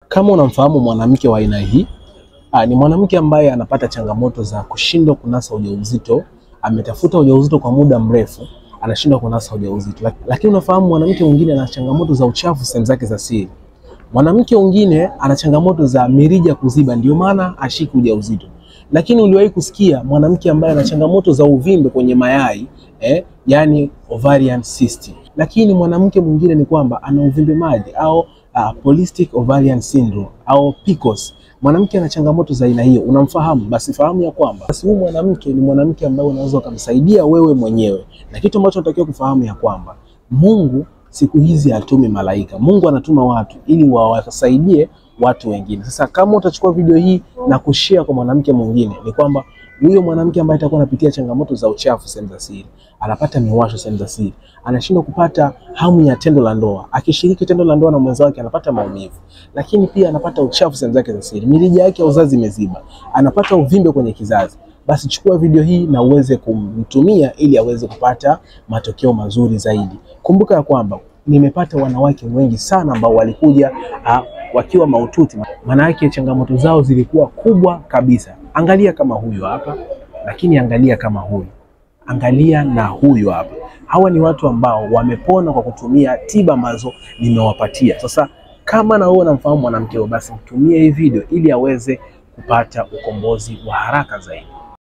Kama unamfahamu mwanamke wa aina hii, ni mwanamke ambaye anapata changamoto za kushindwa kunasa ujauzito, ametafuta ujauzito kwa muda mrefu, anashindwa kunasa ujauzito. Lakini unafahamu mwanamke mwingine ana changamoto za uchafu sehemu zake za siri. Mwanamke mwingine ana changamoto za mirija kuziba, ndio maana ashiki ujauzito. Lakini uliwahi kusikia mwanamke ambaye ana changamoto za uvimbe kwenye mayai, yani ovarian cyst. Lakini mwanamke mwingine ni kwamba ana uvimbe maji au polycystic ovarian syndrome au PCOS. Mwanamke ana changamoto za aina hiyo, unamfahamu? Basi fahamu ya kwamba huyu mwanamke ni mwanamke ambaye unaweza kumsaidia wewe mwenyewe. Na kitu ambacho unatakiwa kufahamu ya kwamba Mungu siku hizi hatumi malaika. Mungu anatuma watu ili wawasaidie watu wengine. Sasa kama utachukua video hii na kushare kwa mwanamke mwingine, ni kwamba huyo mwanamke ambaye atakuwa anapitia changamoto za uchafu sehemu za siri, anapata miwasho sehemu za siri, anashindwa kupata hamu ya tendo la ndoa, akishiriki tendo la ndoa na mwenza wake anapata maumivu, lakini pia anapata uchafu sehemu zake za siri, mirija yake ya uzazi imeziba, anapata uvimbe kwenye kizazi, basi chukua video hii na uweze kumtumia ili aweze kupata matokeo mazuri zaidi. Kumbuka ya kwamba nimepata wanawake wengi sana ambao walikuja wakiwa mahututi, maana yake changamoto zao zilikuwa kubwa kabisa. Angalia kama huyu hapa, lakini angalia kama huyu, angalia na huyu hapa. Hawa ni watu ambao wamepona kwa kutumia tiba ambazo nimewapatia. Sasa kama na wewe unamfahamu mwanamke, basi mtumie hii video ili aweze kupata ukombozi wa haraka zaidi.